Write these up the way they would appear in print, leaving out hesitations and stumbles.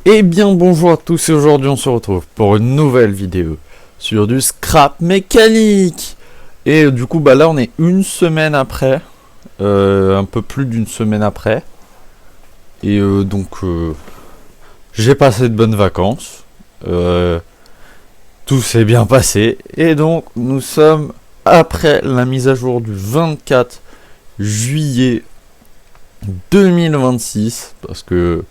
Eh bien bonjour à tous et aujourd'hui on se retrouve pour une nouvelle vidéo sur du scrap mécanique. Et du coup bah là on est une semaine après, un peu plus d'une semaine après. Et j'ai passé de bonnes vacances, tout s'est bien passé. Et donc nous sommes après la mise à jour du 24 juillet 2026, parce que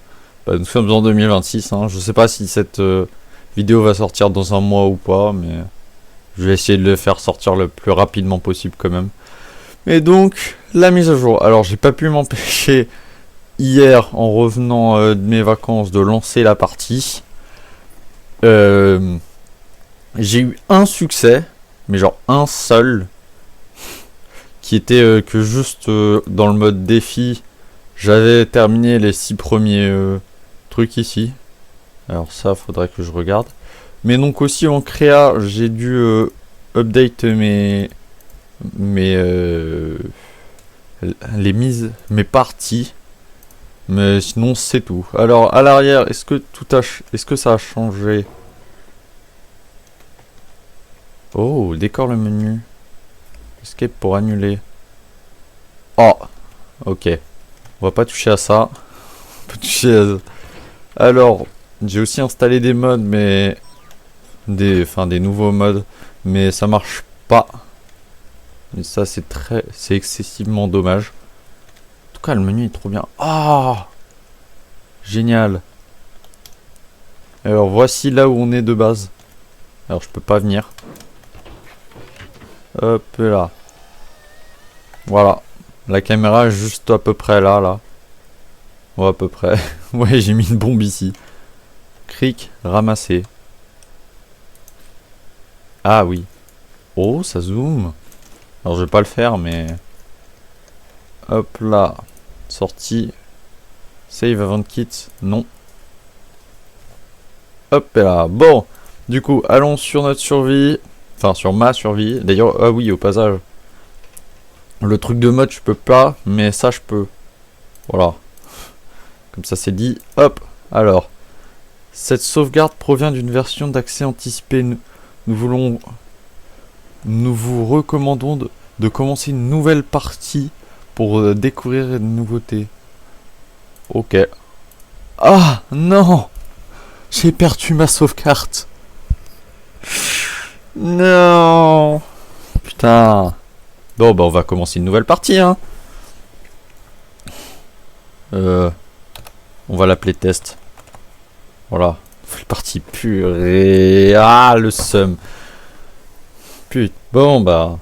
nous sommes en 2026, hein. Je sais pas si cette vidéo va sortir dans un mois ou pas, mais je vais essayer de le faire sortir le plus rapidement possible quand même. Et donc, la mise à jour. Alors, j'ai pas pu m'empêcher hier, en revenant de mes vacances, de lancer la partie. J'ai eu un succès, mais genre un seul, qui était que juste dans le mode défi, j'avais terminé les 6 premiers trucs ici. Alors ça, faudrait que je regarde. Mais donc aussi en créa, j'ai dû update mes les mises, mes parties. Mais sinon c'est tout. Alors à l'arrière, est-ce que ça a changé? Oh, décore le menu. Escape pour annuler. Oh, ok. On va pas toucher à ça. On peut toucher à... Alors, j'ai aussi installé des mods, mais des nouveaux mods, mais ça marche pas. Et ça c'est excessivement dommage. En tout cas, le menu est trop bien. Ah, génial. Alors voici là où on est de base. Alors je peux pas venir. Hop là. Voilà. La caméra est juste à peu près là. Ouais, à peu près. Ouais, j'ai mis une bombe ici. Cric, ramasser. Ah oui. Oh, ça zoome. Alors je vais pas le faire, mais... Hop là. Sortie. Save avant de quitte. Non. Hop là. Bon. Du coup, allons sur notre survie. Enfin, sur ma survie. D'ailleurs, ah oui, au passage. Le truc de mode, je peux pas. Mais ça, je peux. Voilà. Comme ça, c'est dit. Hop. Alors. Cette sauvegarde provient d'une version d'accès anticipé. Nous vous recommandons de commencer une nouvelle partie pour découvrir de nouveautés. Ok. Ah non, j'ai perdu ma sauvegarde. Non. Putain. Bon bah on va commencer une nouvelle partie hein. On va l'appeler test. Voilà. Nouvelle partie purée. Ah le seum. Putain. Bon bah.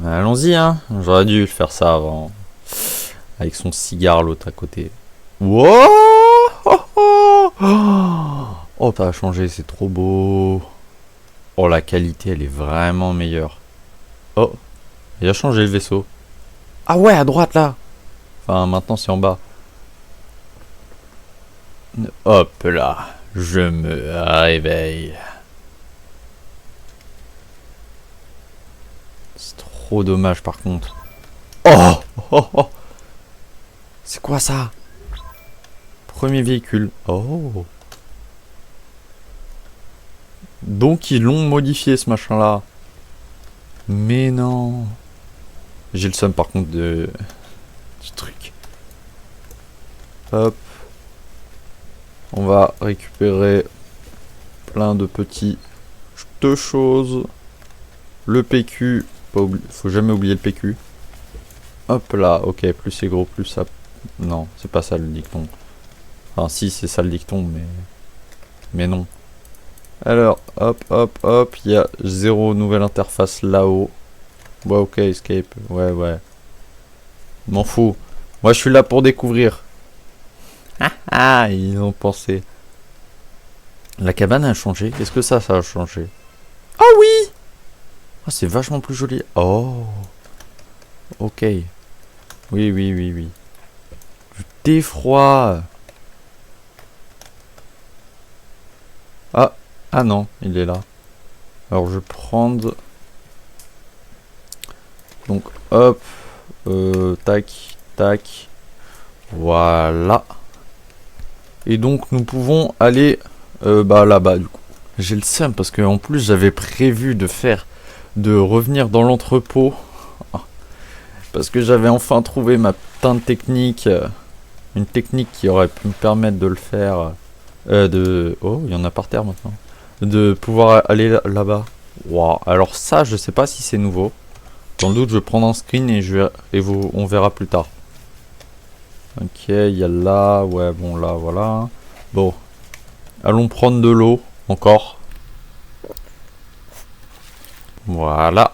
Allons-y hein. J'aurais dû faire ça avant. Avec son cigare l'autre à côté. Wow. Oh, ça a changé, c'est trop beau. Oh, la qualité, elle est vraiment meilleure. Oh, il a changé le vaisseau. Ah ouais, à droite là. Enfin, maintenant c'est en bas. Hop là, je me réveille. C'est trop dommage par contre. Oh, oh, oh. C'est quoi ça? Premier véhicule. Oh. Donc ils l'ont modifié ce machin là. Mais non. J'ai le seum par contre du truc. Hop. On va récupérer plein de petites choses. Le PQ. Faut jamais oublier le PQ. Hop là. Ok, plus c'est gros, plus ça... Non, c'est pas ça le dicton. Enfin si, c'est ça le dicton, mais non. Alors, hop, hop, hop, il y a 0 nouvelle interface là-haut. Ouais, ok, escape, ouais. M'en fous. Moi, je suis là pour découvrir. Ah, ils ont pensé. La cabane a changé. Qu'est-ce que ça a changé? Ah oui! Ah, c'est vachement plus joli. Oh. Ok. Oui. Du défroid. Ah non, il est là. Alors, je vais prendre... Donc, hop. Tac. Voilà. Et donc nous pouvons aller bah là-bas du coup. J'ai le seum parce que en plus j'avais prévu de revenir dans l'entrepôt. Parce que j'avais enfin trouvé ma putain de technique. Une technique qui aurait pu me permettre de le faire. Oh, il y en a par terre maintenant. De pouvoir aller là-bas. Waouh. Alors ça, je sais pas si c'est nouveau. Dans le doute, je vais prendre un screen on verra plus tard. Ok, il y a là. Ouais, bon, là, voilà. Bon. Allons prendre de l'eau. Encore. Voilà.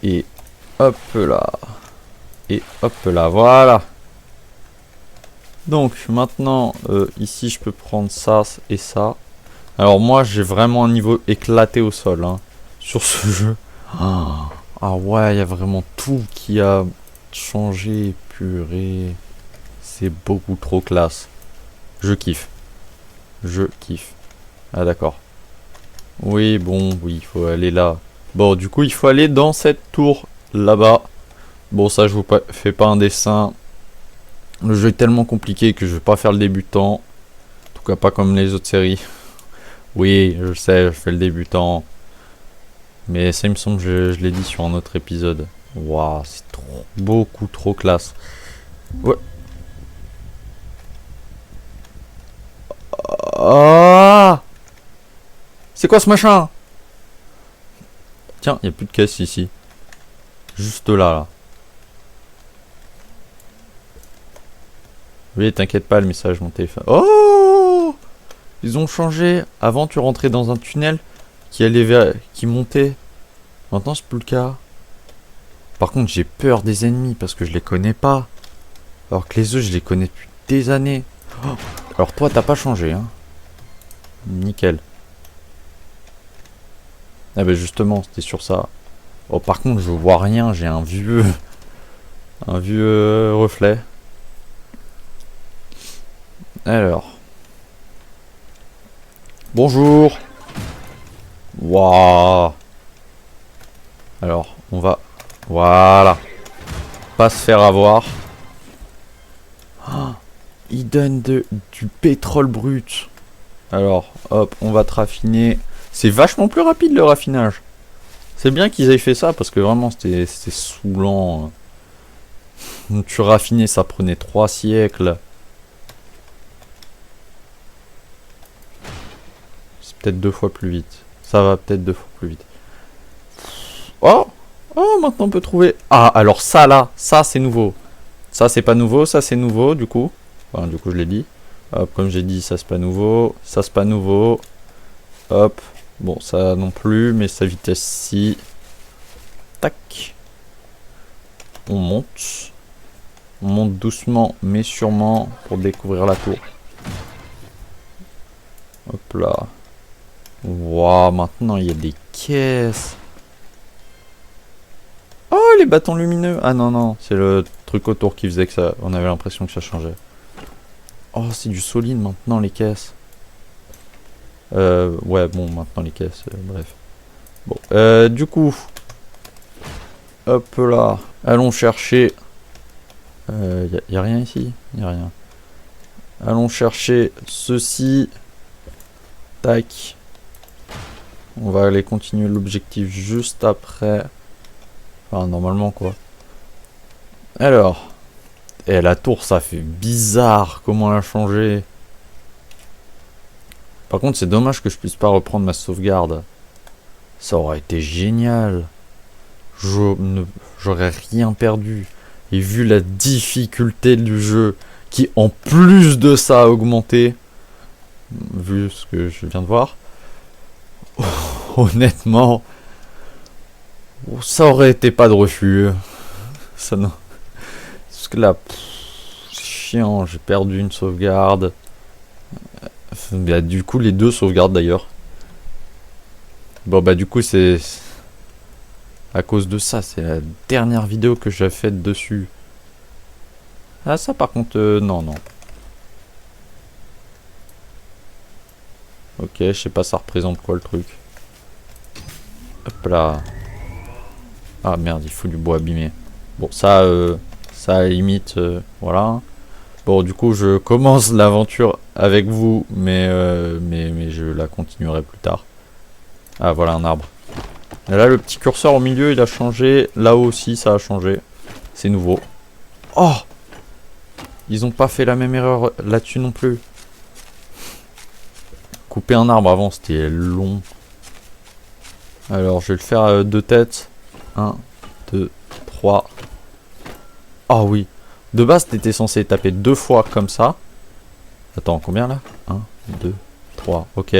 Et hop là. Et hop là, voilà. Donc maintenant, ici je peux prendre ça et ça. Alors moi j'ai vraiment un niveau éclaté au sol hein, sur ce jeu. Ah ouais, il y a vraiment tout qui a changé, purée. C'est beaucoup trop classe. Je kiffe. Je kiffe. Ah d'accord. Oui, bon, oui, il faut aller là. Bon, du coup, il faut aller dans cette tour là-bas. Bon, ça, je vous fais pas un dessin. Le jeu est tellement compliqué que je vais pas faire le débutant. En tout cas, pas comme les autres séries. Oui, je sais, je fais le débutant. Mais ça, il me semble que je l'ai dit sur un autre épisode. Waouh, c'est trop, beaucoup trop classe. Ouais. Ah, c'est quoi ce machin? Tiens, il n'y a plus de caisse ici. Juste là, là. Oui, t'inquiète pas, le message, mon téléphone. Oh! Ils ont changé. Avant, tu rentrais dans un tunnel qui montait. Maintenant, c'est plus le cas. Par contre, j'ai peur des ennemis parce que je les connais pas. Alors que les œufs, je les connais depuis des années. Oh, alors toi, t'as pas changé, hein. Nickel. Ah bah justement, c'était sur ça. Oh, par contre, je vois rien. J'ai un vieux reflet. Alors. Bonjour. Waouh. Alors, on va... Voilà. Pas se faire avoir. Oh, il donne du pétrole brut. Alors, hop, on va te raffiner. C'est vachement plus rapide le raffinage. C'est bien qu'ils aient fait ça parce que vraiment c'était saoulant. Tu raffinais, ça prenait 3 siècles. C'est peut-être 2 fois plus vite. Ça va peut-être 2 fois plus vite. Oh! Oh, maintenant on peut trouver... Ah, alors ça là, ça c'est nouveau. Ça c'est pas nouveau, ça c'est nouveau du coup. Enfin, du coup je l'ai dit. Hop, comme j'ai dit, ça c'est pas nouveau. Ça c'est pas nouveau. Hop. Bon, ça non plus, mais sa vitesse si. Tac. On monte. On monte doucement, mais sûrement, pour découvrir la tour. Hop là. Waouh, maintenant il y a des caisses. Oh, les bâtons lumineux. Ah non, non, c'est le truc autour qui faisait que ça... On avait l'impression que ça changeait. Oh, c'est du solide maintenant, les caisses. Ouais, bon, maintenant les caisses, bref. Bon, du coup... Hop là. Allons chercher... y a rien ici? Y a rien. Allons chercher ceci. Tac. On va aller continuer l'objectif juste après. Enfin, normalement, quoi. Alors. Et la tour, ça fait bizarre comment elle a changé. Par contre, c'est dommage que je puisse pas reprendre ma sauvegarde. Ça aurait été génial. J'aurais rien perdu. Et vu la difficulté du jeu, qui en plus de ça a augmenté, vu ce que je viens de voir, honnêtement, ça aurait été pas de refus. Ça non. Parce que là, c'est chiant, j'ai perdu une sauvegarde. Bah, du coup, les deux sauvegardes d'ailleurs. Bon, bah, du coup, c'est à cause de ça. C'est la dernière vidéo que j'ai faite dessus. Ah, ça, par contre, non, non. Ok, je sais pas, ça représente quoi le truc. Hop là. Ah merde, il faut du bois abîmé. Bon, ça, ça limite, voilà. Bon, du coup, je commence l'aventure avec vous, mais je la continuerai plus tard. Ah, voilà un arbre. Et là, le petit curseur au milieu, il a changé. Là-haut aussi, ça a changé. C'est nouveau. Oh! Ils ont pas fait la même erreur là-dessus non plus. Couper un arbre avant, c'était long. Alors, je vais le faire deux têtes. 1, 2, 3. Ah oui. De base, t'étais censé taper 2 fois comme ça. Attends, combien là? 1, 2, 3. Ok.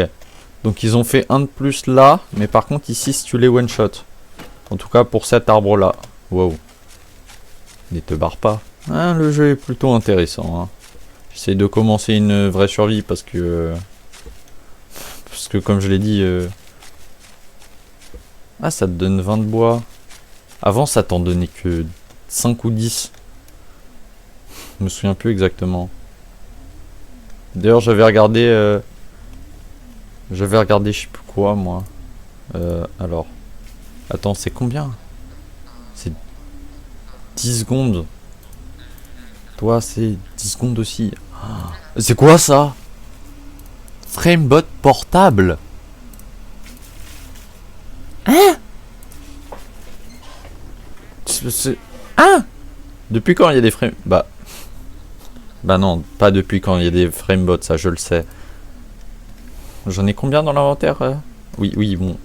Donc ils ont fait un de plus là. Mais par contre, ici, si tu les one-shot. En tout cas, pour cet arbre-là. Wow. Ne te barre pas. Ah, le jeu est plutôt intéressant. Hein. J'essaie de commencer une vraie survie parce que... parce que comme je l'ai dit... Ah, ça te donne 20 de bois. Avant, ça t'en donnait que 5 ou 10. Je me souviens plus exactement. D'ailleurs, j'avais regardé... je sais plus quoi, moi. Alors... Attends, c'est combien? C'est 10 secondes. Toi, c'est 10 secondes aussi. Ah, c'est quoi ça? Framebot portable? Hein? Hein? Depuis quand il y a des frames... Bah non, pas depuis quand il y a des framebots, ça je le sais. J'en ai combien dans l'inventaire? Oui, bon.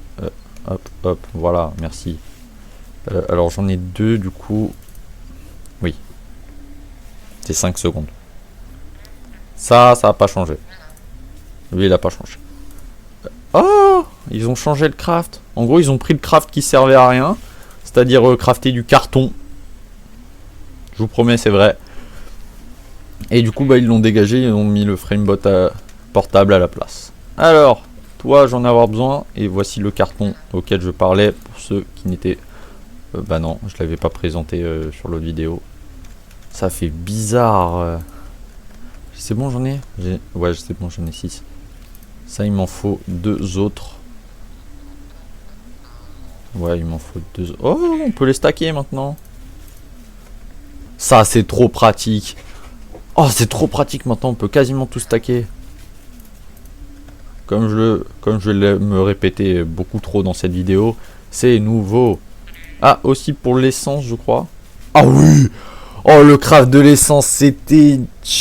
Hop, voilà, merci. Alors j'en ai 2 du coup. Oui. C'est 5 secondes. Ça a pas changé. Lui, il a pas changé. Oh! Ils ont changé le craft. En gros, ils ont pris le craft qui servait à rien. C'est-à-dire crafter du carton. Je vous promets, c'est vrai. Et du coup, bah, ils l'ont dégagé. Ils ont mis le framebot portable à la place. Alors, toi, j'en ai avoir besoin. Et voici le carton auquel je parlais. Pour ceux qui n'étaient... bah non, je l'avais pas présenté sur l'autre vidéo. Ça fait bizarre. C'est bon, j'en ai? Ouais, c'est bon, j'en ai 6. Ça, il m'en faut 2 autres. Ouais, il m'en faut 2. Oh, on peut les stacker maintenant. Ça, c'est trop pratique. Oh, c'est trop pratique maintenant. On peut quasiment tout stacker. Comme je vais me répéter beaucoup trop dans cette vidéo, c'est nouveau. Ah, aussi pour l'essence, je crois. Ah oui! Oh, le craft de l'essence, c'était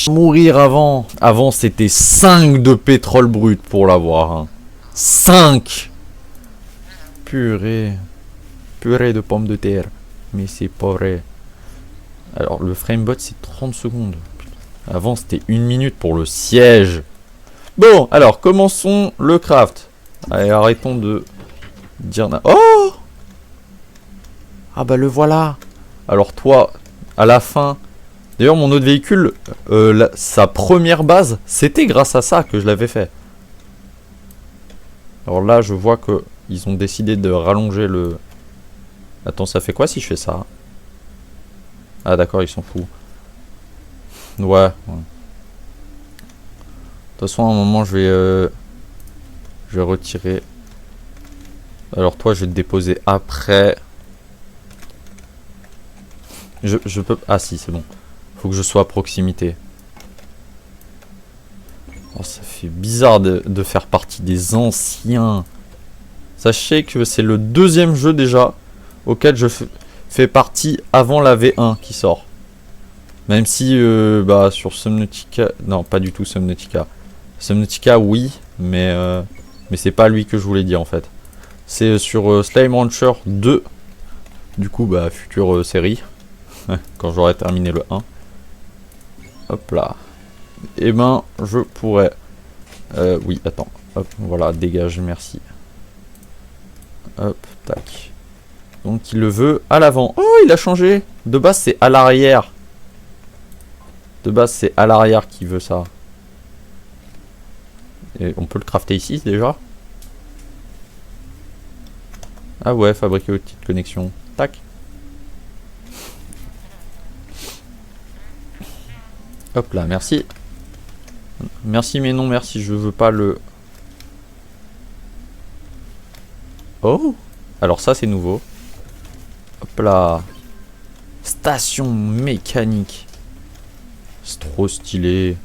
mourir avant. Avant, c'était 5 de pétrole brut pour l'avoir. Hein. 5! Purée. Purée de pommes de terre. Mais c'est pas vrai. Alors, le framebot, c'est 30 secondes. Avant, c'était 1 minute pour le siège. Bon, alors, commençons le craft. Allez, arrêtons de dire... Oh! Ah bah, le voilà. Alors, toi, à la fin... D'ailleurs, mon autre véhicule, sa première base, c'était grâce à ça que je l'avais fait. Alors là, je vois que ils ont décidé de rallonger le... Attends, ça fait quoi si je fais ça? Ah d'accord, ils s'en foutent. Ouais. De toute façon, à un moment, je vais retirer. Alors toi, je vais te déposer après. Je peux... Ah si, c'est bon. Faut que je sois à proximité. Oh, ça fait bizarre de faire partie des anciens. Sachez que c'est le 2e jeu déjà auquel je fais partie avant la V1 qui sort. Même si bah, sur Subnautica... Non, pas du tout Subnautica. Subnautica, oui, mais c'est pas lui que je voulais dire en fait. C'est sur Slime Rancher 2. Du coup, bah, future série. Quand j'aurai terminé le 1. Hop là. Et ben, je pourrais... oui, attends. Hop, voilà, dégage, merci. Hop, tac. Donc, il le veut à l'avant. Oh, il a changé. De base, c'est à l'arrière. De base, c'est à l'arrière qui veut ça. Et on peut le crafter ici, déjà. Ah ouais, fabriquer une petite connexion. Tac. Hop là, merci. Merci, mais non, merci, je veux pas le... Oh! Alors ça, c'est nouveau. Hop là. Station mécanique. C'est trop stylé.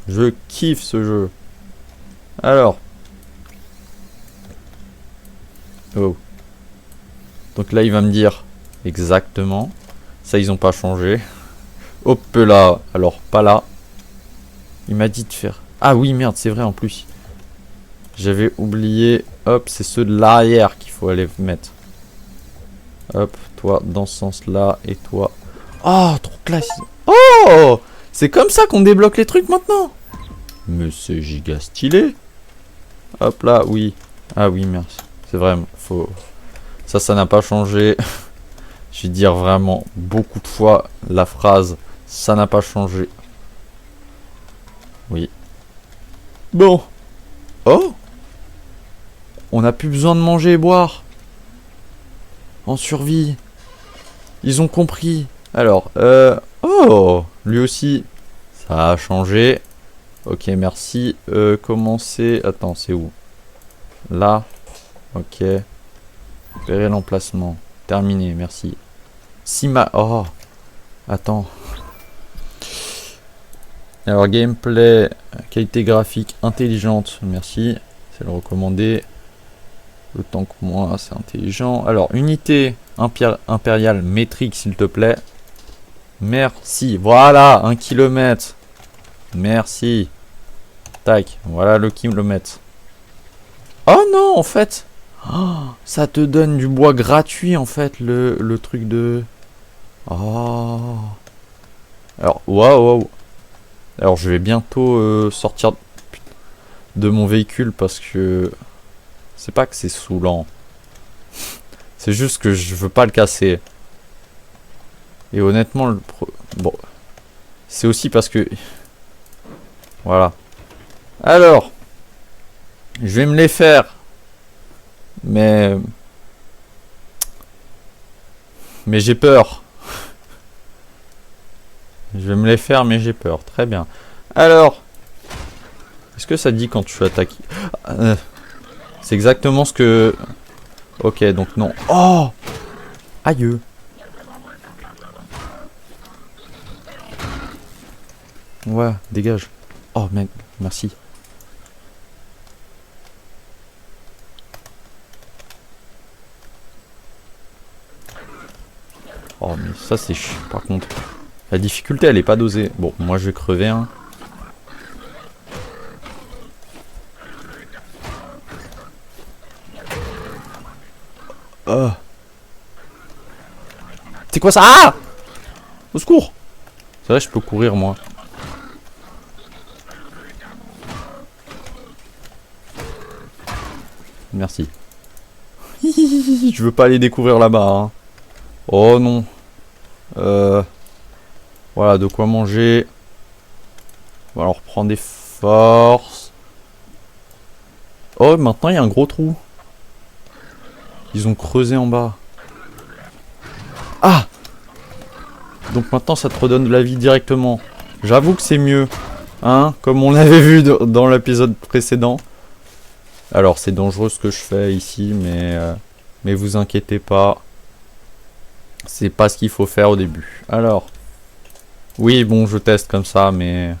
Je kiffe ce jeu. Alors. Oh. Donc là, il va me dire exactement. Ça, ils ont pas changé. Hop là. Alors, pas là. Il m'a dit de faire... Ah oui, merde, c'est vrai en plus. J'avais oublié. Hop, c'est ceux de l'arrière qu'il faut aller mettre. Hop, toi dans ce sens-là. Et toi... Oh, trop classe. Oh, c'est comme ça qu'on débloque les trucs maintenant. Mais c'est giga stylé. Hop là, oui. Ah oui, merci. C'est vrai, faut... Ça n'a pas changé. Je vais dire vraiment beaucoup de fois la phrase. Ça n'a pas changé. Oui. Bon. Oh. On n'a plus besoin de manger et boire. En survie. Ils ont compris. Alors, oh, lui aussi. Ça a changé. Ok, merci. Commencer. Attends, c'est où? Là. Ok. Repérer l'emplacement. Terminé, merci. Oh. Attends. Alors, gameplay. Qualité graphique intelligente. Merci. C'est le recommandé. Autant que moi, c'est intelligent. Alors, unité impériale métrique, s'il te plaît. Merci. Voilà, 1 kilomètre. Merci. Tac, voilà le kilomètre. Oh non, en fait. Oh, ça te donne du bois gratuit, en fait, le truc de... Oh. Alors, waouh. Alors, je vais bientôt sortir de mon véhicule parce que... C'est pas que c'est saoulant. C'est juste que je veux pas le casser. Et honnêtement, bon. C'est aussi parce que... Voilà. Alors. Je vais me les faire. Mais j'ai peur. Je vais me les faire, mais j'ai peur. Très bien. Alors. Est-ce que ça dit quand tu attaques? C'est exactement ce que... Ok, donc non. Oh! Aïe! Ouais, dégage. Oh, mec, merci. Oh, mais ça, c'est chiant, par contre. La difficulté, elle est pas dosée. Bon, moi, je vais crever, hein. Oh. C'est quoi ça? Ah! Au secours! C'est vrai, je peux courir, moi. Merci. Je veux pas aller découvrir là-bas. Hein. Oh non. Voilà, de quoi manger. On va alors reprendre des forces. Oh, maintenant il y a un gros trou. Ils ont creusé en bas. Ah! Donc maintenant ça te redonne de la vie directement. J'avoue que c'est mieux. Hein? Comme on l'avait vu dans l'épisode précédent. Alors c'est dangereux ce que je fais ici, mais vous inquiétez pas. C'est pas ce qu'il faut faire au début. Alors. Oui, bon, je teste comme ça, mais... En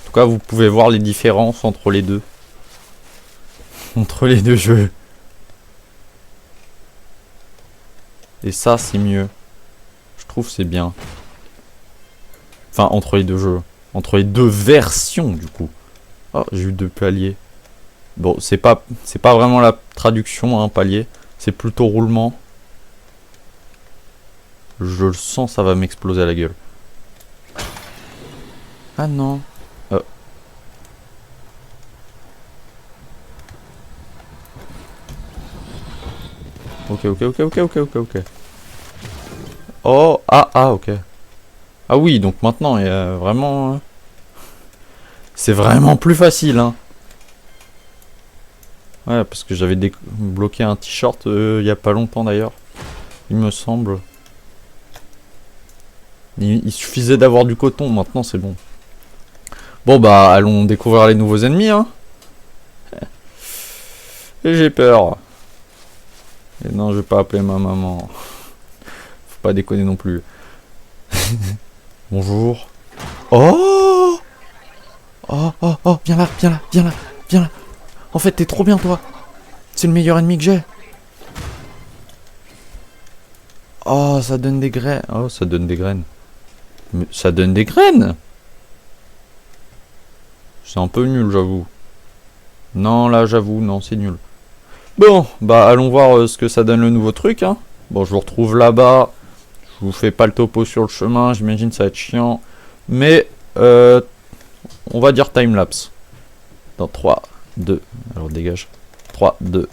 tout cas, vous pouvez voir les différences entre les deux. Entre les deux jeux. Et ça, c'est mieux. Je trouve c'est bien. Enfin, entre les deux jeux. Entre les deux versions, du coup. Oh, j'ai eu 2 paliers. Bon, c'est pas vraiment la traduction, hein, palier. C'est plutôt roulement. Je le sens, ça va m'exploser à la gueule. Ah non. Ok. Oh, ok. Ah oui, donc maintenant, il y a vraiment... C'est vraiment plus facile, hein. Ouais, parce que j'avais bloqué un t-shirt il y a pas longtemps d'ailleurs. Il me semble. Il suffisait d'avoir du coton, maintenant c'est bon. Bon bah, allons découvrir les nouveaux ennemis, hein. Et j'ai peur. Et non, je vais pas appeler ma maman. Faut pas déconner non plus. Bonjour. Oh! Oh, oh, oh, viens là, viens là, viens là, viens là. En fait, t'es trop bien, toi. C'est le meilleur ennemi que j'ai. Oh, ça donne des graines. Oh, ça donne des graines. Mais ça donne des graines. C'est un peu nul, j'avoue. Non, là, j'avoue, non, c'est nul. Bon, bah, allons voir ce que ça donne le nouveau truc, hein. Bon, je vous retrouve là-bas. Je vous fais pas le topo sur le chemin, j'imagine ça va être chiant. Mais, on va dire timelapse. Dans 3, 2, alors dégage. 3, 2.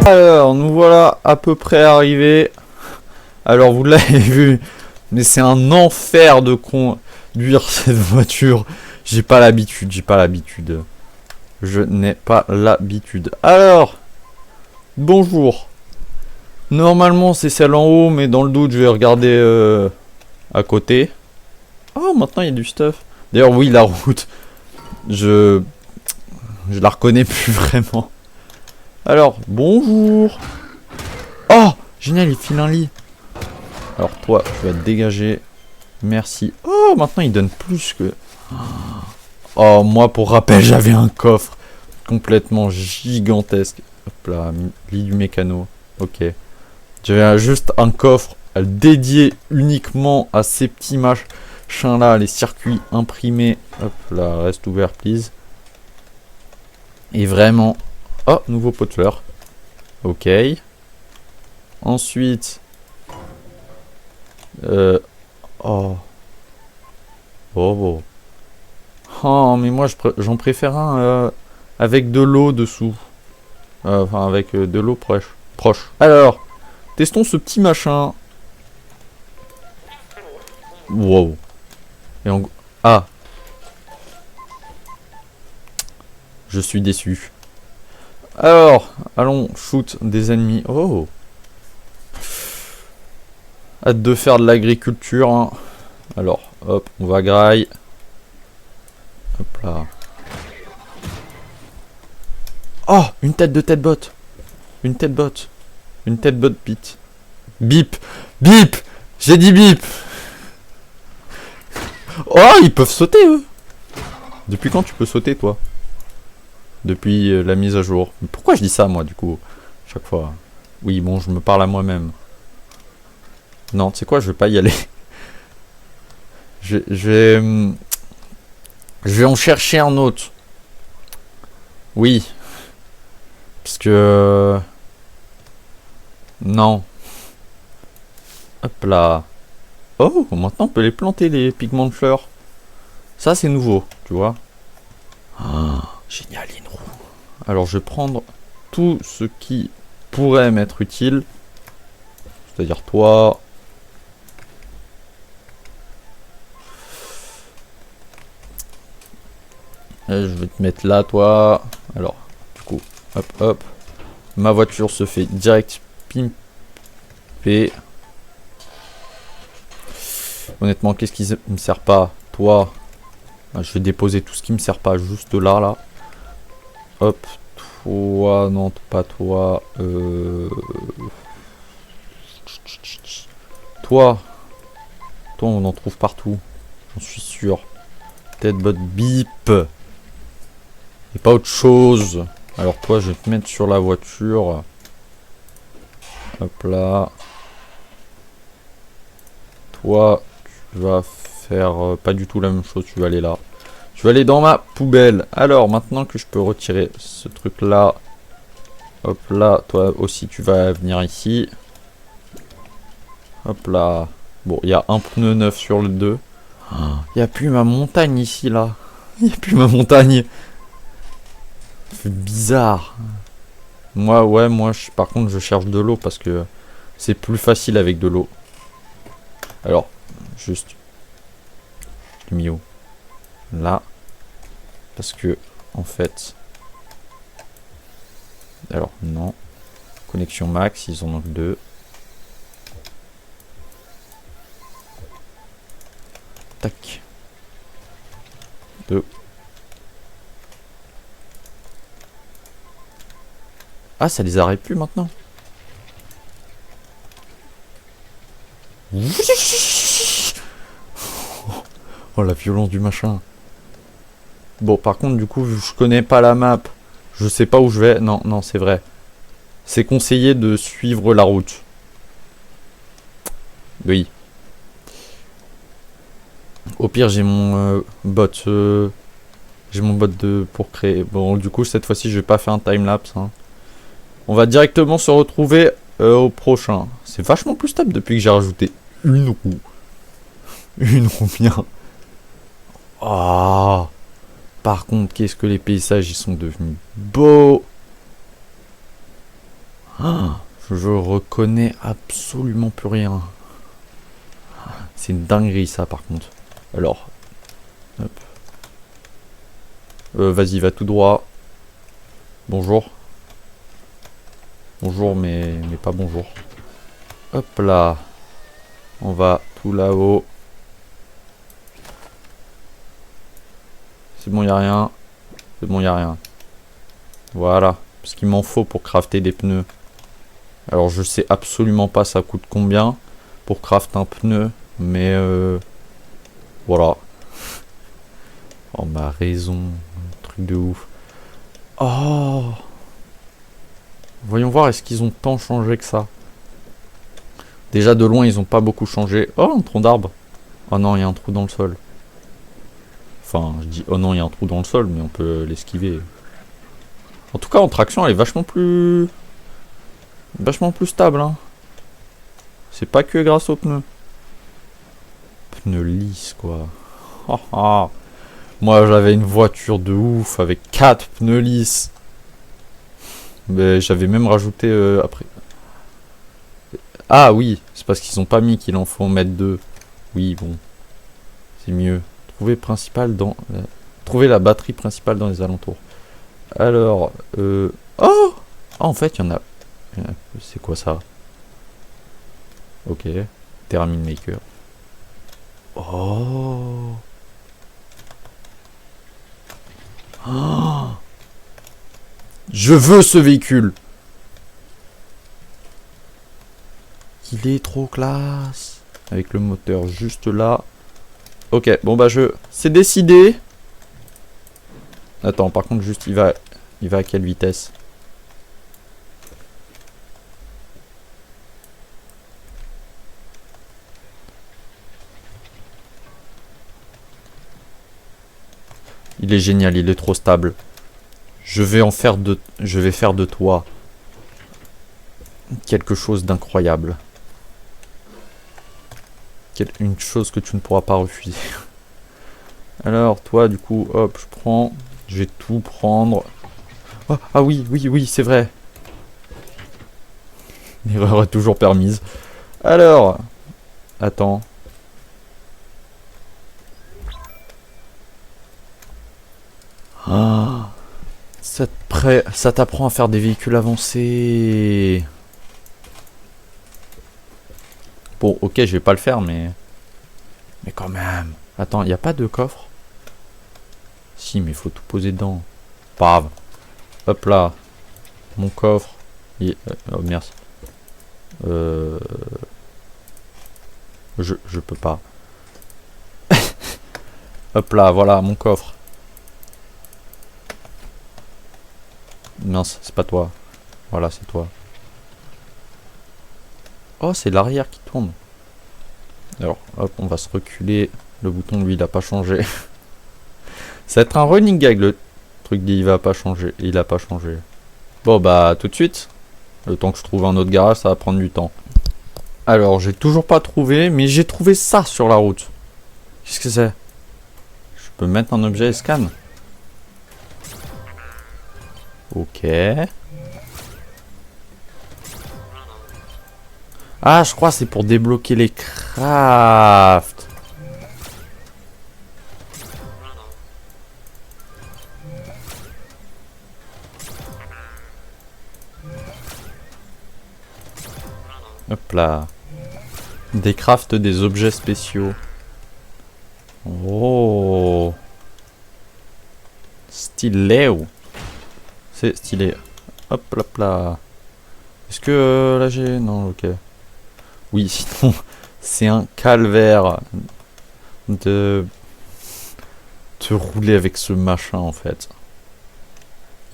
Alors, nous voilà à peu près arrivés. Alors, vous l'avez vu, mais c'est un enfer de conduire cette voiture. J'ai pas l'habitude, Je n'ai pas l'habitude. Alors, bonjour. Normalement, c'est celle en haut, mais dans le doute, je vais regarder à côté. Oh, maintenant, il y a du stuff. D'ailleurs, oui, la route. Je la reconnais plus vraiment. Alors, bonjour. Oh, génial, il file un lit. Alors, toi, tu vas te dégager. Merci. Oh, maintenant, il donne plus que... Oh, moi, pour rappel, j'avais un coffre complètement gigantesque. Hop là, lit du mécano. Ok. J'avais juste un coffre dédié uniquement à ces petits machins-là, les circuits imprimés. Hop là, reste ouvert, please. Et vraiment... Oh, nouveau pot de fleurs. Ok. Ensuite... Oh. Oh, oh. Oh, mais moi, j'en préfère un avec de l'eau dessous. Enfin, avec de l'eau proche. Alors, testons ce petit machin. Wow. Et ah. Je suis déçu. Alors, allons shoot des ennemis. Oh. Hâte de faire de l'agriculture. Hein. Alors, hop, on va graille. Hop là. Oh, une tête de tête-bot. Une tête-bot. Une tête-bot bip. Bip. Bip. J'ai dit bip. Oh, ils peuvent sauter, eux. Depuis quand tu peux sauter, toi? Depuis la mise à jour. Mais pourquoi je dis ça, moi, du coup, chaque fois? Oui, bon, je me parle à moi-même. Non, tu sais quoi, je vais pas y aller. Je vais en chercher un autre. Oui. Parce que... Non. Hop là. Oh, maintenant on peut les planter, les pigments de fleurs. Ça, c'est nouveau, tu vois. Ah, génial, il y a une roue. Alors, je vais prendre tout ce qui pourrait m'être utile. C'est-à-dire toi... Je vais te mettre là, toi. Alors, du coup, hop, hop. Ma voiture se fait direct pimper. Honnêtement, qu'est-ce qui me sert pas? Toi. Je vais déposer tout ce qui me sert pas juste là, là. Hop. Toi, non, pas toi. Toi. Toi, on en trouve partout. J'en suis sûr. Tête-bot bip. Et pas autre chose. Alors toi, je vais te mettre sur la voiture. Hop là. Toi, tu vas faire pas du tout la même chose. Tu vas aller là. Tu vas aller dans ma poubelle. Alors, maintenant que je peux retirer ce truc-là. Hop là. Toi aussi, tu vas venir ici. Hop là. Bon, il y a un pneu neuf sur le 2. Il n'y a plus ma montagne ici, là. Il n'y a plus ma montagne. C'est bizarre. Moi, par contre, je cherche de l'eau parce que c'est plus facile avec de l'eau. Alors, juste. Je l'ai mis où? Là. Parce que, en fait... Alors, non. Connexion max, ils en ont que 2. Tac. 2. Ah, ça les arrête plus maintenant. Oh, la violence du machin. Bon, par contre, du coup, je connais pas la map. Je sais pas où je vais. Non, non, c'est vrai. C'est conseillé de suivre la route. Oui. Au pire, j'ai mon bot. J'ai mon bot pour créer. Bon, du coup, cette fois-ci, je vais pas faire un timelapse. Hein. On va directement se retrouver au prochain. C'est vachement plus stable depuis que j'ai rajouté une roue. Une roue bien. Ah. Par contre, qu'est-ce que les paysages ils sont devenus beaux. Ah, je reconnais absolument plus rien. C'est une dinguerie ça par contre. Alors. Hop. Vas-y, va tout droit. Bonjour. Bonjour, mais pas bonjour. Hop là. On va tout là-haut. C'est bon, y a rien. C'est bon, y a rien. Voilà. Parce qu'il m'en faut pour crafter des pneus. Alors, je sais absolument pas ça coûte combien pour crafter un pneu. Mais voilà. Oh, ma raison. Truc de ouf. Oh. Voyons voir, est-ce qu'ils ont tant changé que ça? Déjà, de loin, ils ont pas beaucoup changé. Oh, un tronc d'arbre. Oh non, il y a un trou dans le sol. Enfin, je dis, oh non, il y a un trou dans le sol, mais on peut l'esquiver. En tout cas, en traction, elle est vachement plus stable. Hein. C'est pas que grâce aux pneus. Pneus lisses, quoi. Oh, oh. Moi, j'avais une voiture de ouf avec 4 pneus lisses. Mais j'avais même rajouté après. Ah oui, c'est parce qu'ils ont pas mis qu'il en faut en mettre 2. Oui, bon. C'est mieux. Trouver la batterie principale dans les alentours. Alors, oh ah, en fait, il y en a... C'est quoi ça? Ok. Termine maker. Oh. Oh. Je veux ce véhicule. Il est trop classe. Avec le moteur juste là. Ok, bon bah c'est décidé. Attends, par contre, juste, il va à quelle vitesse? Il est génial, il est trop stable. Je vais faire de toi quelque chose d'incroyable. Une chose que tu ne pourras pas refuser. Alors, toi, du coup, hop, je vais tout prendre. Oh, ah oui, oui, oui, c'est vrai. L'erreur est toujours permise. Alors, attends. Ah, ça t'apprend à faire des véhicules avancés. Bon, ok, je vais pas le faire, mais quand même. Attends, il n'y a pas de coffre? Si, mais il faut tout poser dedans. Pas grave. Hop là. Mon coffre. Oh, merci. Je peux pas. Hop là, voilà, mon coffre. Mince, c'est pas toi. Voilà, c'est toi. Oh, c'est l'arrière qui tourne. Alors, hop, on va se reculer. Le bouton, lui, il a pas changé. Ça va être un running gag, le truc dit il va pas changer. Il a pas changé. Bon, bah, tout de suite. Le temps que je trouve un autre garage, ça va prendre du temps. Alors, j'ai toujours pas trouvé, mais j'ai trouvé ça sur la route. Qu'est-ce que c'est? Je peux mettre un objet et scan. Ok. Ah, je crois que c'est pour débloquer les crafts. Hop là. Des crafts, des objets spéciaux. Oh. Stylé. C'est stylé. Hop là là. Est-ce que là j'ai... Non, ok. Oui, sinon, c'est un calvaire de rouler avec ce machin en fait.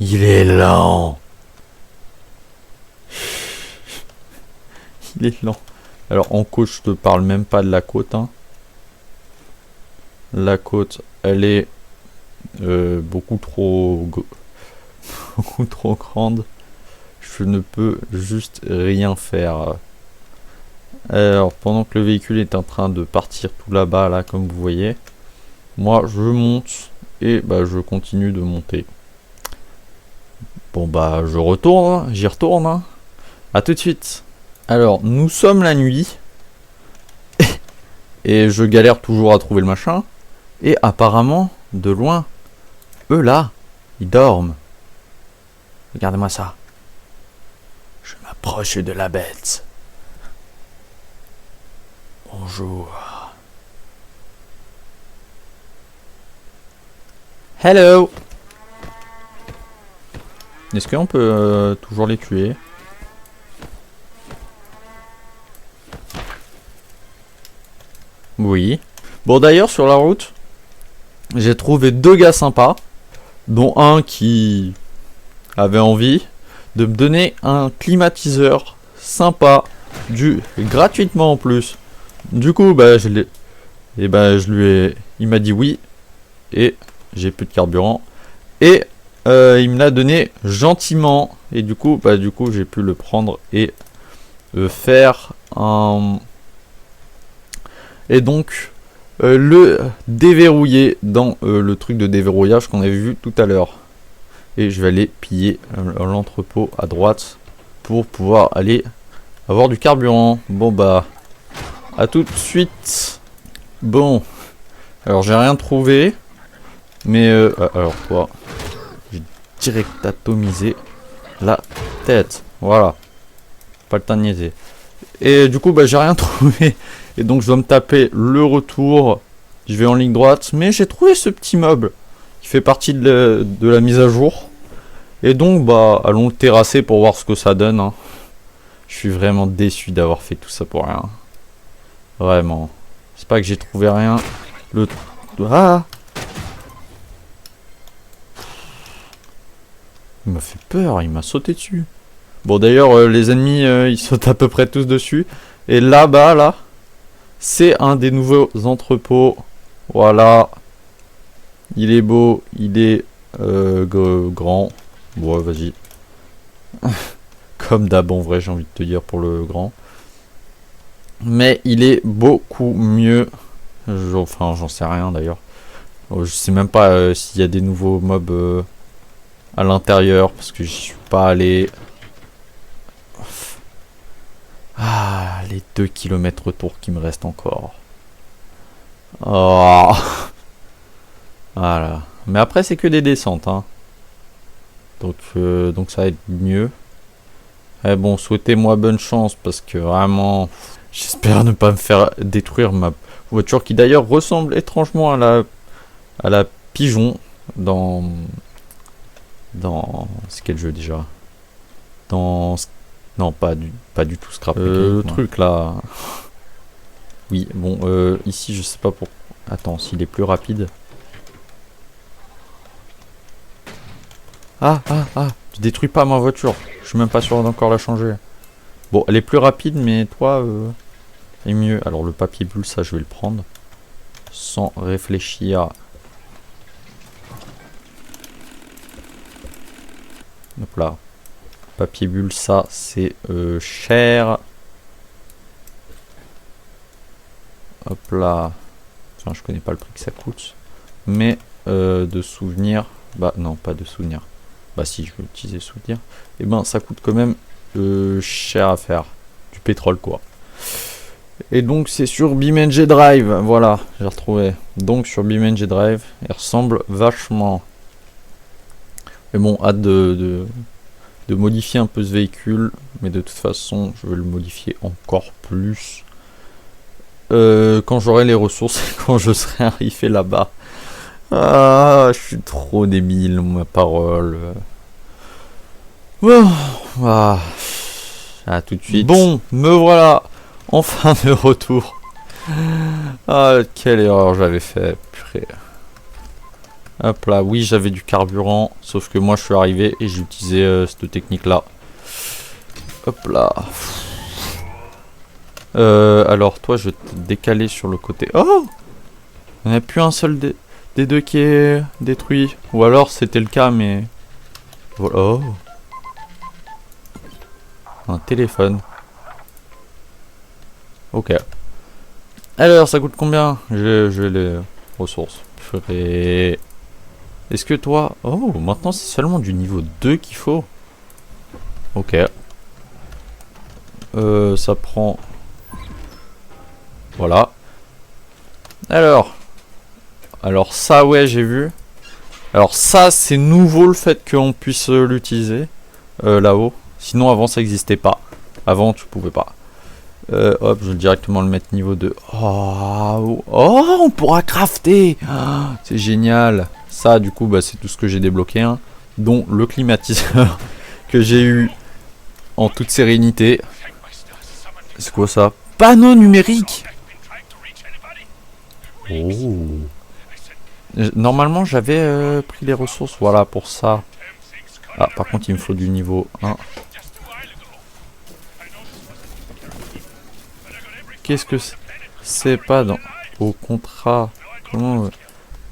Il est lent. Il est lent. Alors en côte, je te parle même pas de la côte. Hein. La côte, elle est beaucoup trop grande. Je ne peux juste rien faire. Alors pendant que le véhicule est en train de partir tout là-bas, là comme vous voyez, moi je monte et bah je continue de monter. Bon bah je retourne, j'y retourne. Hein. À tout de suite. Alors nous sommes la nuit et je galère toujours à trouver le machin. Et apparemment de loin, eux là, ils dorment. Regardez-moi ça. Je m'approche de la bête. Bonjour. Hello. Est-ce qu'on peut toujours les tuer? Oui. Bon d'ailleurs sur la route, j'ai trouvé 2 gars sympas, dont un qui avait envie de me donner un climatiseur sympa, gratuitement en plus. Du coup bah je lui ai, il m'a dit oui et j'ai plus de carburant et il me l'a donné gentiment et du coup j'ai pu le prendre et faire un et donc le déverrouiller dans le truc de déverrouillage qu'on avait vu tout à l'heure. Et je vais aller piller l'entrepôt à droite pour pouvoir aller avoir du carburant. Bon bah, à tout de suite. Bon, alors j'ai rien trouvé, mais alors toi, j'ai direct atomisé la tête. Voilà, pas le temps de niaiser. Et du coup bah j'ai rien trouvé. Et donc je dois me taper le retour. Je vais en ligne droite. Mais j'ai trouvé ce petit meuble qui fait partie de la mise à jour. Et donc bah allons le terrasser pour voir ce que ça donne. Hein. Je suis vraiment déçu d'avoir fait tout ça pour rien. Vraiment. C'est pas que j'ai trouvé rien. Ah, il m'a fait peur, il m'a sauté dessus. Bon d'ailleurs les ennemis ils sautent à peu près tous dessus. Et là-bas là. C'est un des nouveaux entrepôts. Voilà. Il est beau. Il est grand. Bon, vas-y. Comme d'hab, en vrai, j'ai envie de te dire pour le grand. Mais il est beaucoup mieux. Enfin, j'en sais rien d'ailleurs. Je sais même pas s'il y a des nouveaux mobs à l'intérieur. Parce que j'y suis pas allé. Ah, les 2 km retour qui me restent encore. Oh. Voilà. Mais après, c'est que des descentes. Hein. Donc ça va être mieux. Eh bon, souhaitez-moi bonne chance parce que vraiment, j'espère ne pas me faire détruire ma voiture qui d'ailleurs ressemble étrangement à la Pigeon dans c'est quel jeu déjà? Non, pas du tout Scrap Mechanic. Le truc là. Oui, bon, ici je sais pas pour. Attends, s'il est plus rapide. Ah, je détruis pas ma voiture. Je suis même pas sûr d'encore la changer. Bon, elle est plus rapide, mais toi, est mieux. Alors le papier bulle, ça je vais le prendre. Sans réfléchir. Hop là. Papier bulle, ça c'est cher. Hop là. Enfin, je connais pas le prix que ça coûte. mais de souvenirs, bah non, pas de souvenirs. Bah si, je vais utiliser souvenirs. Et ben, ça coûte quand même cher à faire. Du pétrole, quoi. Et donc, c'est sur BeamNG Drive. Voilà, j'ai retrouvé. Donc, sur BeamNG Drive, il ressemble vachement. Mais bon, hâte de modifier un peu ce véhicule. Mais de toute façon, je vais le modifier encore plus. Quand j'aurai les ressources, quand je serai arrivé là-bas. Ah, je suis trop débile, ma parole. Bon, ah, tout de suite. Bon, me voilà, enfin de retour. Ah, quelle erreur j'avais fait, purée. Hop là, oui, j'avais du carburant, sauf que moi je suis arrivé et j'ai utilisé cette technique-là. Hop là. Alors, toi, je vais te décaler sur le côté. Oh! Il n'y en a plus un seul des deux qui est détruit. Ou alors, c'était le cas, mais... Voilà. Oh! Un téléphone. Ok. Alors, ça coûte combien? J'ai les ressources. Est-ce que toi... Oh, maintenant, c'est seulement du niveau 2 qu'il faut. Ok. Ça prend... Voilà. Alors ça, ouais, j'ai vu. Alors ça, c'est nouveau le fait qu'on puisse l'utiliser là-haut. Sinon, avant, ça n'existait pas. Avant, tu pouvais pas. Hop, je vais directement le mettre niveau 2. Oh, on pourra crafter. C'est génial. Ça, du coup, bah, c'est tout ce que j'ai débloqué. Hein, dont le climatiseur que j'ai eu en toute sérénité. C'est quoi ça? Panneau numérique. Oh. Normalement, j'avais pris les ressources, voilà, pour ça. Ah, par contre, il me faut du niveau 1. Qu'est-ce que c'est pas dans... Au contrat. Comment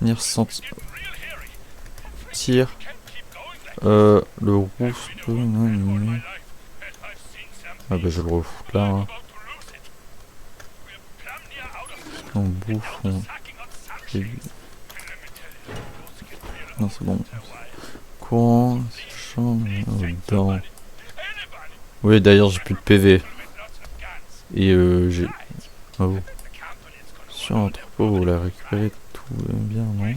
venir sentir... le rouge peut... Ah bah je le refous là. Hein. On bouffe, on... Non, c'est bon. Courant, chambre, dedans. Oui, d'ailleurs, j'ai plus de PV. Et j'ai... Oh. Sur l'entrepôt, vous la récupérez tout bien, non?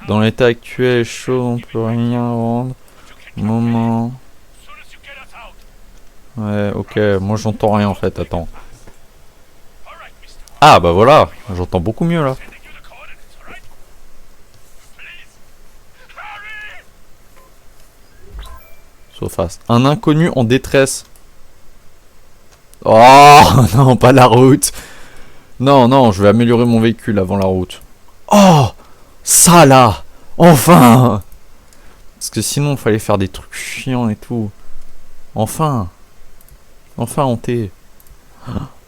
Dans l'état actuel, chaud, on peut rien rendre. Moment. Ouais, ok, moi j'entends rien en fait, attends. Ah bah voilà, j'entends beaucoup mieux là. Surface. Un inconnu en détresse. Oh non, pas la route. Non, non, je vais améliorer mon véhicule avant la route. Oh, ça là, enfin. Parce que sinon, il fallait faire des trucs chiants et tout. Enfin. Enfin, on t'est...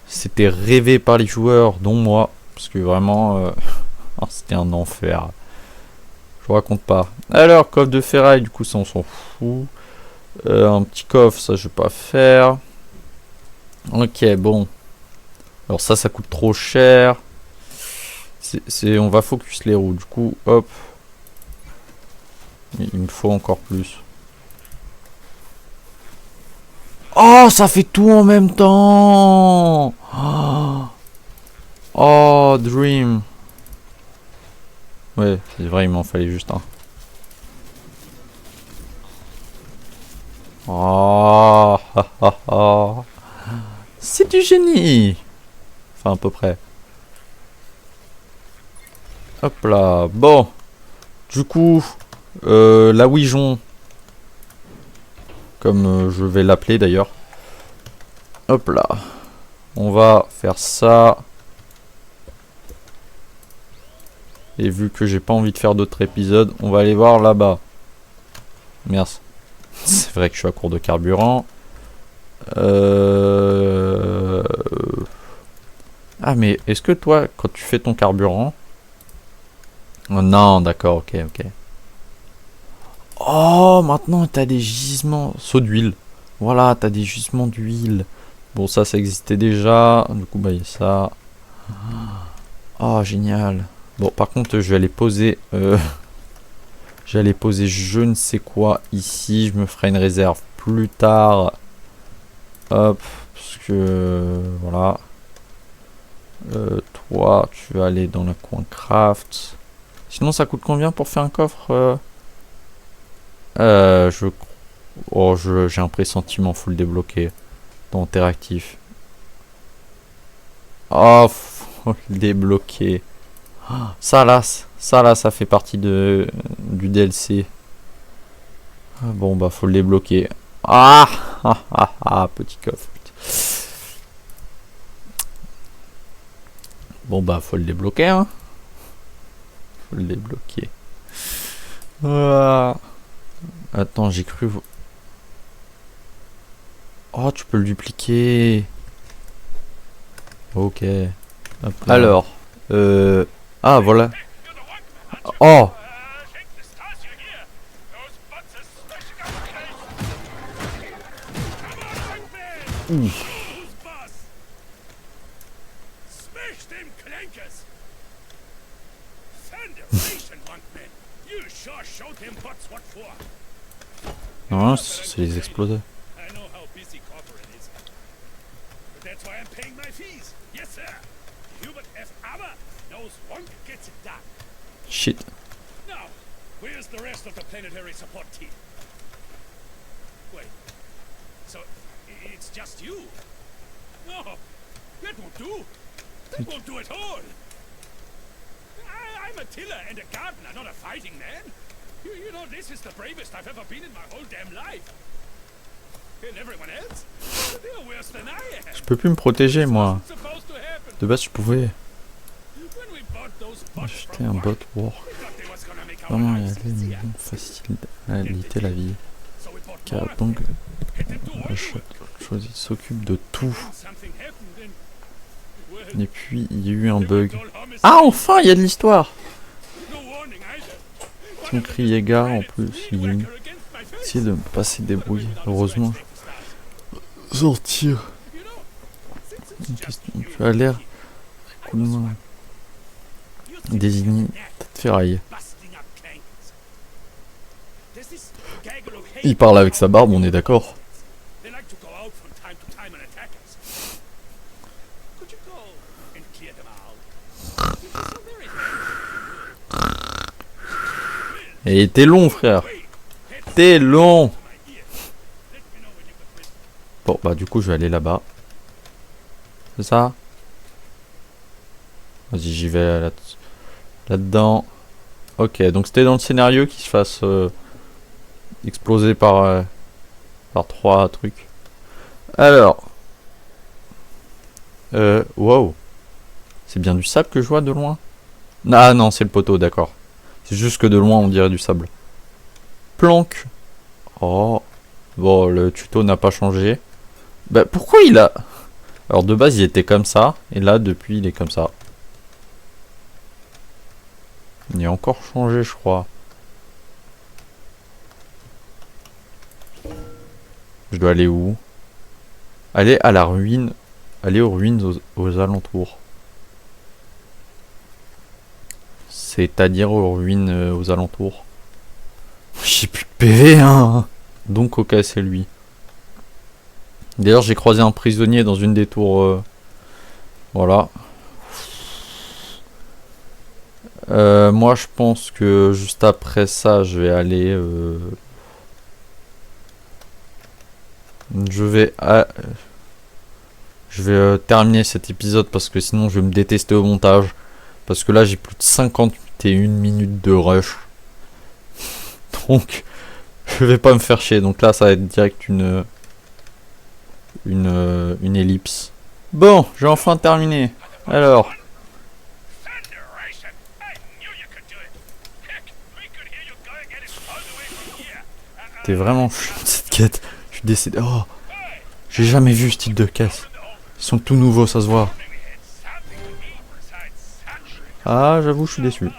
C'était rêvé par les joueurs, dont moi. Parce que vraiment, c'était un enfer. Je vous raconte pas. Alors, coffre de ferraille, du coup, ça, on s'en fout. Un petit coffre, ça, je vais pas faire. Ok, bon. Alors ça coûte trop cher. On va focus les roues. Du coup, hop. Il me faut encore plus. Oh, ça fait tout en même temps. Oh, Dream. Ouais, c'est vrai, il m'en fallait juste un. Oh, c'est du génie. Enfin, à peu près. Hop là. Bon. Du coup, la Ouijon. Comme je vais l'appeler d'ailleurs. Hop là. On va faire ça. Et vu que j'ai pas envie de faire d'autres épisodes, on va aller voir là-bas. Merde. C'est vrai que je suis à court de carburant. Ah mais est-ce que toi, quand tu fais ton carburant... Oh, non, d'accord, ok. Oh, maintenant t'as des gisements... Saut d'huile. Voilà, t'as des gisements d'huile. Bon, ça existait déjà. Du coup, bah, il y a ça. Oh, génial. Bon, par contre, je vais aller poser... j'allais poser je ne sais quoi ici. Je me ferai une réserve plus tard. Hop, parce que... voilà. Toi, tu vas aller dans le coin craft. Sinon, ça coûte combien pour faire un coffre j'ai un pressentiment, faut le débloquer. Dans interactif. Oh, faut le débloquer. Ça là, ça fait partie du DLC. Bon, bah, faut le débloquer. Petit coffre. Bon, bah, faut le débloquer, hein. Faut le débloquer. Attends, j'ai cru... Oh, tu peux le dupliquer. Ok. Hop là. Alors, ah, voilà. Oh! Non, c'est les exploser. Shit. Now, where's the rest of the planetary support team? Wait, so it's just you? No, that won't do. That won't do at all. I'm a tiller and a gardener, not a fighting man. You know, this is the bravest I've ever been in my whole damn life. And everyone else? They're worse than I am. Je peux plus me protéger, moi. De base, je pouvais acheter un bot war. Vraiment, il y a une faciliter la vie. Car donc, on achète autre chose, il s'occupe de tout. Et puis, il y a eu un bug. Ah, enfin, il y a de l'histoire! Son crier gare, en plus, il essaie de me passer débrouiller. Heureusement, sortir. Une question, tu as l'air coolment désigné tête ferraille. Il parle avec sa barbe, on est d'accord. Et t'es long, frère. T'es long. Bon, bah du coup, je vais aller là-bas. C'est ça? Vas-y, j'y vais là-dedans. Ok, donc c'était dans le scénario qu'il se fasse exploser par 3 trucs. Alors. Wow. C'est bien du sable que je vois de loin? Ah non, c'est le poteau, d'accord. C'est juste que de loin, on dirait du sable. Planque. Oh. Bon, le tuto n'a pas changé. Bah, pourquoi il a... Alors, de base, il était comme ça. Et là, depuis, il est comme ça. Il a encore changé, je crois. Je dois aller où? Aller à la ruine. Aller aux ruines aux alentours. C'est-à-dire aux ruines aux alentours. J'ai plus de PV, hein. Donc, ok, c'est lui. D'ailleurs, j'ai croisé un prisonnier dans une des tours. Voilà. Moi, je pense que juste après ça, je vais aller... Je vais terminer cet épisode parce que sinon, je vais me détester au montage. Parce que là, j'ai plus de 51 minutes de rush. Donc, je vais pas me faire chier. Donc là, ça va être direct une ellipse. Bon, j'ai enfin terminé. Alors. T'es vraiment chiant cette quête. Je suis décédé. Oh, j'ai jamais vu ce type de quête. Ils sont tout nouveaux, ça se voit. Ah, j'avoue, je suis déçu.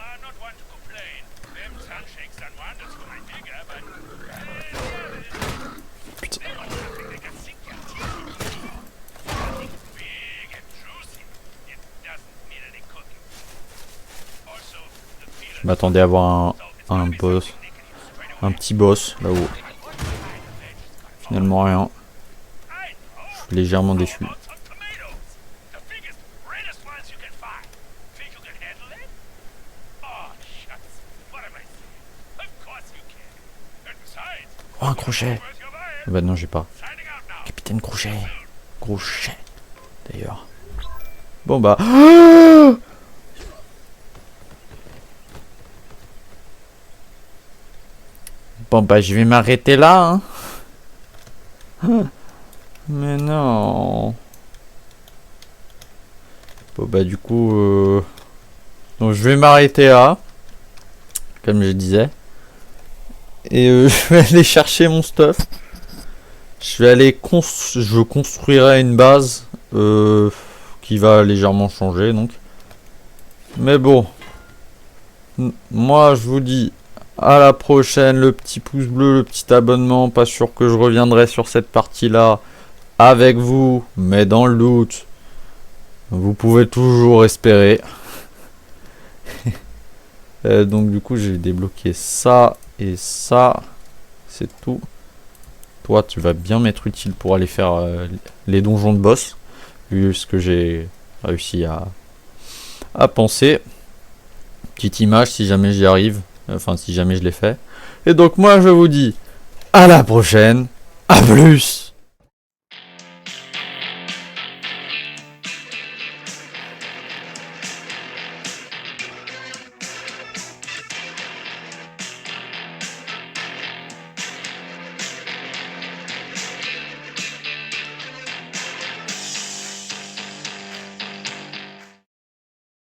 Putain. m'attendais à avoir un boss. Un petit boss là-haut. Finalement rien. Je suis légèrement déçu. Oh, un crochet. Bah non, j'ai pas. Capitaine Crochet. Crochet. D'ailleurs. Bon bah. Bon bah je vais m'arrêter là. Hein. Mais non. Bon bah du coup. Donc je vais m'arrêter là. Comme je disais. Et je vais aller chercher mon stuff. Je vais aller je construirai une base qui va légèrement changer donc. Mais bon. Moi je vous dis à la prochaine, le petit pouce bleu, le petit abonnement, pas sûr que je reviendrai sur cette partie là avec vous, mais dans le doute, vous pouvez toujours espérer. Donc du coup j'ai débloqué ça et ça, c'est tout. Toi tu vas bien m'être utile pour aller faire les donjons de boss, vu ce que j'ai réussi à penser. Petite image si jamais j'y arrive, enfin si jamais je l'ai fait. Et donc moi je vous dis à la prochaine, à plus.